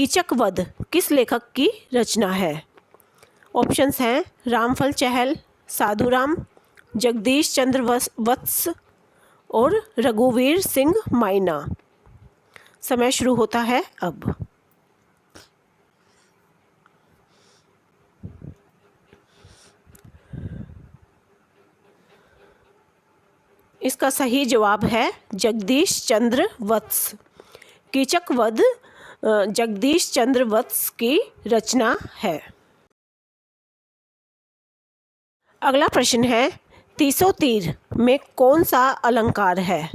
कीचक वध किस लेखक की रचना है? ऑप्शंस हैं रामफल चहल, साधुराम, जगदीश चंद्र वत्स और रघुवीर सिंह माइना। समय शुरू होता है अब। इसका सही जवाब है जगदीश चंद्र वत्स। कीचक वध जगदीश चंद्र वत्स की रचना है। अगला प्रश्न है, तीसो तीर में कौन सा अलंकार है?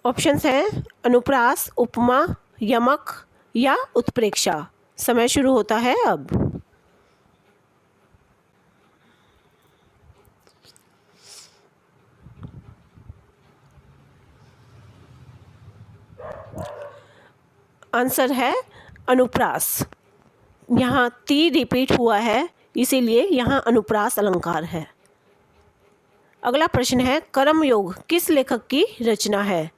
ऑप्शंस हैं अनुप्रास, उपमा, यमक या उत्प्रेक्षा। समय शुरू होता है अब। आंसर है अनुप्रास। यहाँ ती रिपीट हुआ है, इसीलिए यहाँ अनुप्रास अलंकार है। अगला प्रश्न है, कर्मयोग किस लेखक की रचना है?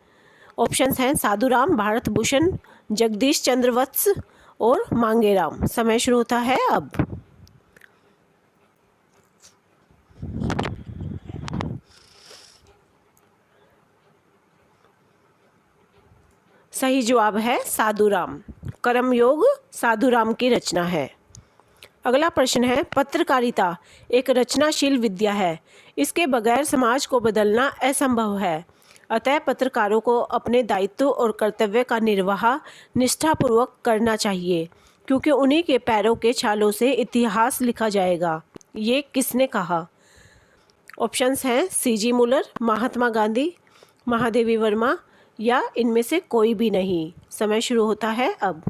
ऑप्शंस हैं साधुराम, भारत भूषण, जगदीश चंद्र वत्स और मांगेराम। समय शुरू होता है अब। सही जवाब है साधुराम। कर्मयोग साधुराम की रचना है। अगला प्रश्न है, पत्रकारिता एक रचनाशील विद्या है। इसके बगैर समाज को बदलना असंभव है। अतः पत्रकारों को अपने दायित्व और कर्तव्य का निर्वाह निष्ठापूर्वक करना चाहिए, क्योंकि उन्हीं के पैरों के छालों से इतिहास लिखा जाएगा। ये किसने कहा? ऑप्शंस हैं सीजी मुलर, महात्मा गांधी, महादेवी वर्मा या इनमें से कोई भी नहीं। समय शुरू होता है अब।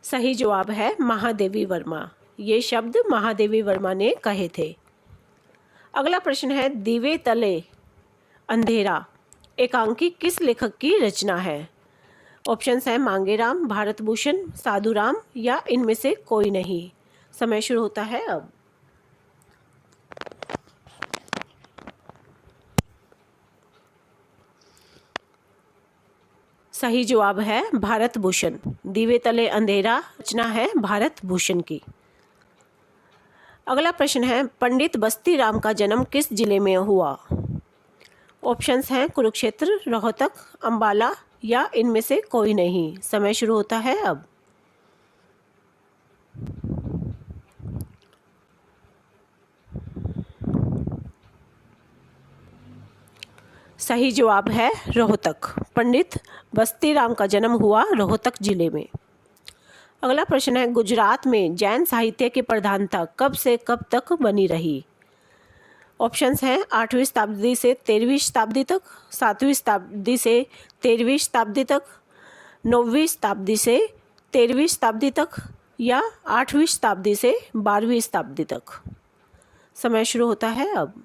सही जवाब है महादेवी वर्मा। ये शब्द महादेवी वर्मा ने कहे थे। अगला प्रश्न है, दीवे तले अंधेरा एकांकी किस लेखक की रचना है? ऑप्शंस हैं मांगेराम, भारत भूषण, साधुराम या इनमें से कोई नहीं। समय शुरू होता है अब। सही जवाब है भारत भूषण। दीवे तले अंधेरा रचना है भारत भूषण की। अगला प्रश्न है, पंडित बस्ती राम का जन्म किस जिले में हुआ? ऑप्शंस हैं कुरुक्षेत्र, रोहतक, अंबाला या इनमें से कोई नहीं। समय शुरू होता है अब। सही जवाब है रोहतक। पंडित बस्ती राम का जन्म हुआ रोहतक जिले में। अगला प्रश्न है, गुजरात में जैन साहित्य की प्रधानता कब से कब तक बनी रही? ऑप्शंस हैं 8वीं शताब्दी से 13वीं शताब्दी तक, 7वीं शताब्दी से 13वीं शताब्दी तक, 9वीं शताब्दी से 13वीं शताब्दी तक या 8वीं शताब्दी से 12वीं शताब्दी तक। समय शुरू होता है अब।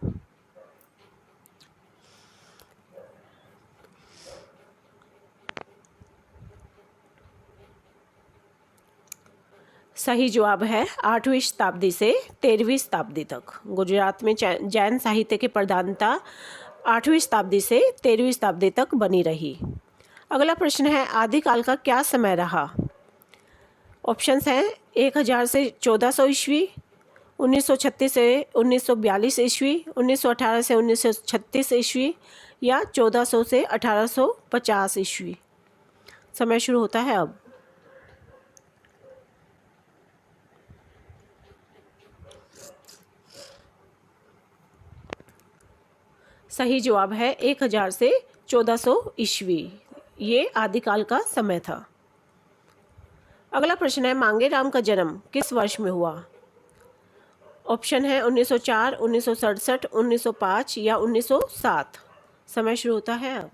सही जवाब है 8वीं शताब्दी से 13वीं शताब्दी तक। गुजरात में जैन साहित्य की प्रधानता 8वीं शताब्दी से 13वीं शताब्दी तक बनी रही। अगला प्रश्न है, आदिकाल का क्या समय रहा? ऑप्शंस हैं 1000 से 1400 ईस्वी, 1936 से 1942 ईस्वी, 1918 से 1936 ईस्वी या 1400 से 1850 ईस्वी। समय शुरू होता है अब। सही जवाब है 1000 से 1400 ईस्वी। ये आदिकाल का समय था। अगला प्रश्न है, मांगेराम का जन्म किस वर्ष में हुआ? ऑप्शन है 1904, 1967, 1905 या 1907। समय शुरू होता है अब।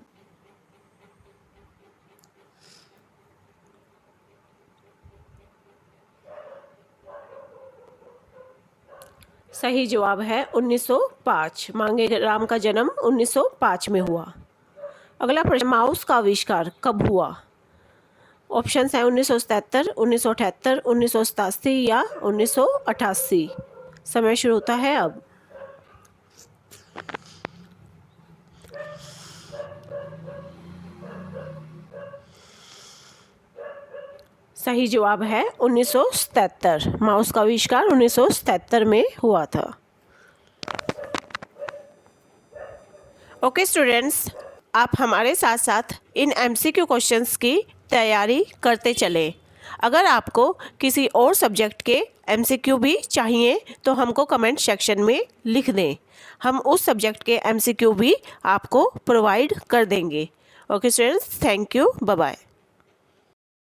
सही जवाब है 1905। मांगेराम का जन्म 1905 में हुआ। अगला प्रश्न, माउस का आविष्कार कब हुआ? ऑप्शंस हैं 1977, 1978, 1987 या 1988। समय शुरू होता है अब। सही जवाब है 1977। माउस का आविष्कार 1977 में हुआ था। ओके स्टूडेंट्स, आप हमारे साथ साथ इन एमसीक्यू क्वेश्चंस की तैयारी करते चलें। अगर आपको किसी और सब्जेक्ट के एमसीक्यू भी चाहिए तो हमको कमेंट सेक्शन में लिख दें, हम उस सब्जेक्ट के एमसीक्यू भी आपको प्रोवाइड कर देंगे। Okay students, thank you, bye bye.